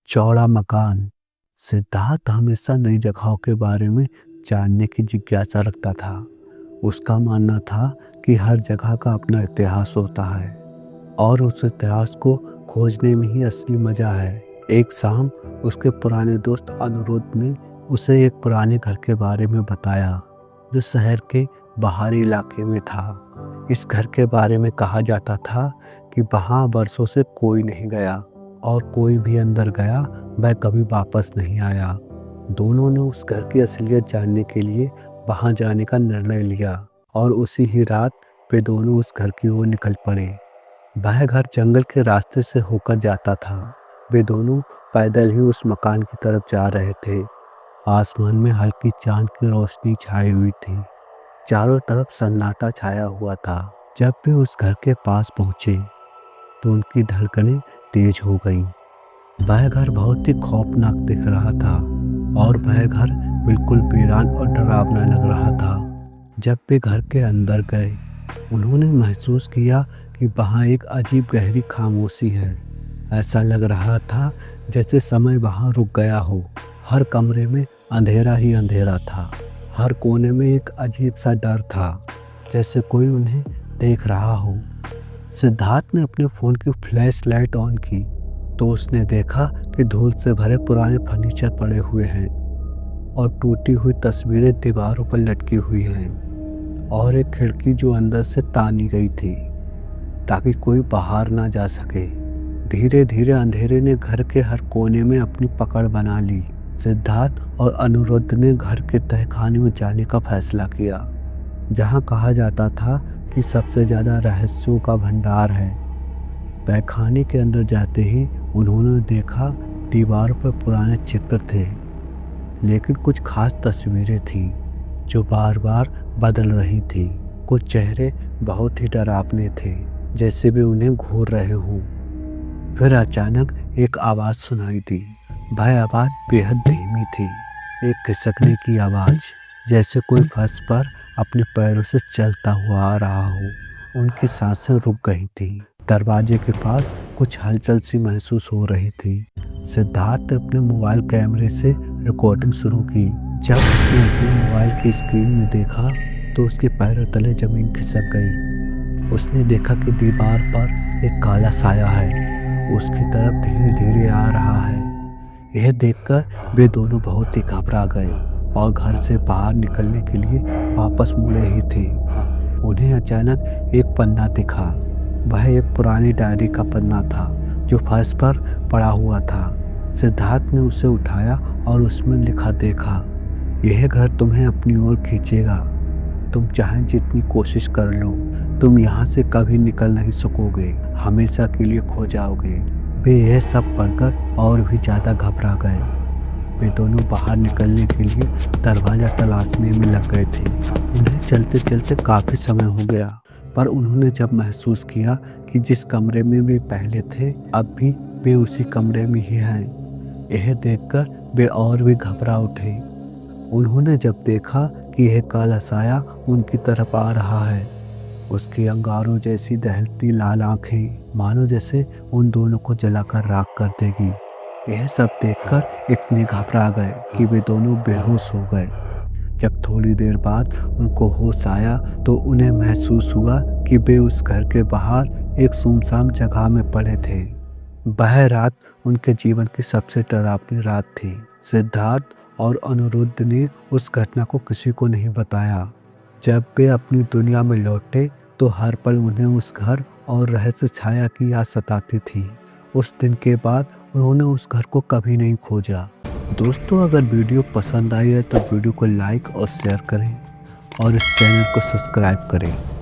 चौड़ा मकान। सिद्धार्थ हमेशा नई जगहों के बारे में जानने की जिज्ञासा रखता था। उसका मानना था कि हर जगह का अपना इतिहास होता है और उस इतिहास को खोजने में ही असली मज़ा है। एक शाम उसके पुराने दोस्त अनुरुद्ध ने उसे एक पुराने घर के बारे में बताया जो शहर के बाहरी इलाके में था। इस घर के बारे में कहा जाता था कि वहाँ वर्षों से कोई नहीं गया और कोई भी अंदर गया वह कभी वापस नहीं आया। दोनों ने उस घर की असलियत जानने के लिए वहाँ जाने का निर्णय लिया और उसी ही रात वे दोनों उस घर की ओर निकल पड़े। वह घर जंगल के रास्ते से होकर जाता था। वे दोनों पैदल ही उस मकान की तरफ जा रहे थे। आसमान में हल्की चांद की रोशनी छाई हुई थी। चारों तरफ सन्नाटा छाया हुआ था। जब वे उस घर के पास पहुंचे तो उनकी धड़कनें तेज हो गईं। वह घर बहुत ही खौफनाक दिख रहा था और वह घर बिल्कुल वीरान और डरावना लग रहा था। जब वे घर के अंदर गए उन्होंने महसूस किया कि वहाँ एक अजीब गहरी खामोशी है। ऐसा लग रहा था जैसे समय वहाँ रुक गया हो। हर कमरे में अंधेरा ही अंधेरा था। हर कोने में एक अजीब सा डर था, जैसे कोई उन्हें देख रहा हो। सिद्धार्थ ने अपने फ़ोन की फ्लैश लाइट ऑन की तो उसने देखा कि धूल से भरे पुराने फर्नीचर पड़े हुए हैं और टूटी हुई तस्वीरें दीवारों पर लटकी हुई हैं और एक खिड़की जो अंदर से तानी गई थी ताकि कोई बाहर ना जा सके। धीरे धीरे अंधेरे ने घर के हर कोने में अपनी पकड़ बना ली। सिद्धार्थ और अनुरुद्ध ने घर के तहखाने में जाने का फैसला किया, जहां कहा जाता था कि सबसे ज़्यादा रहस्यों का भंडार है। तहखाने के अंदर जाते ही उन्होंने देखा दीवार पर पुराने चित्र थे, लेकिन कुछ खास तस्वीरें थीं जो बार बार बदल रही थीं। कुछ चेहरे बहुत ही डरावने थे, जैसे वे उन्हें घूर रहे हों। फिर अचानक एक आवाज़ सुनाई दी। वह आवाज़ बेहद धीमी थी, एक खिसकने की आवाज़, जैसे कोई फर्श पर अपने पैरों से चलता हुआ आ रहा हो। उनकी सांसें रुक गई थीं। दरवाजे के पास कुछ हलचल सी महसूस हो रही थी। सिद्धार्थ ने अपने मोबाइल कैमरे से रिकॉर्डिंग शुरू की। जब उसने अपने मोबाइल की स्क्रीन में देखा तो उसके पैरों तले ज़मीन खिसक गई। उसने देखा कि दीवार पर एक काला साया है, उसकी तरफ धीरे धीरे आ रहा है। यह देखकर वे दोनों बहुत ही घबरा गए और घर से बाहर निकलने के लिए वापस मुड़े ही थे। उन्हें अचानक एक पन्ना दिखा। वह एक पुरानी डायरी का पन्ना था जो फर्श पर पड़ा हुआ था। सिद्धार्थ ने उसे उठाया और उसमें लिखा देखा, यह घर तुम्हें अपनी ओर खींचेगा। तुम चाहे जितनी कोशिश कर लो, तुम यहाँ से कभी निकल नहीं सकोगे, हमेशा के लिए खो जाओगे। वे यह सब पढ़कर और भी ज़्यादा घबरा गए। वे दोनों बाहर निकलने के लिए दरवाज़ा तलाशने में लग गए थे। उन्हें चलते चलते काफ़ी समय हो गया, पर उन्होंने जब महसूस किया कि जिस कमरे में वे पहले थे अब भी वे उसी कमरे में ही हैं, यह देखकर वे और भी घबरा उठे। उन्होंने जब देखा कि यह काला साया उनकी तरफ आ रहा है, उसकी अंगारों जैसी दहलती लाल आंखें मानो जैसे उन दोनों को जलाकर राख कर देगी। यह सब देखकर इतने घबरा गए कि वे दोनों बेहोश हो गए। जब थोड़ी देर बाद उनको होश आया तो उन्हें महसूस हुआ कि वे उस घर के बाहर एक सुनसान जगह में पड़े थे। वह रात उनके जीवन की सबसे डरावनी रात थी। सिद्धार्थ और अनुरुद्ध ने उस घटना को किसी को नहीं बताया। जब वे अपनी दुनिया में लौटे तो हर पल उन्हें उस घर और रहस्य छाया की याद सताती थी। उस दिन के बाद उन्होंने उस घर को कभी नहीं खोजा। दोस्तों, अगर वीडियो पसंद आई है तो वीडियो को लाइक और शेयर करें और इस चैनल को सब्सक्राइब करें।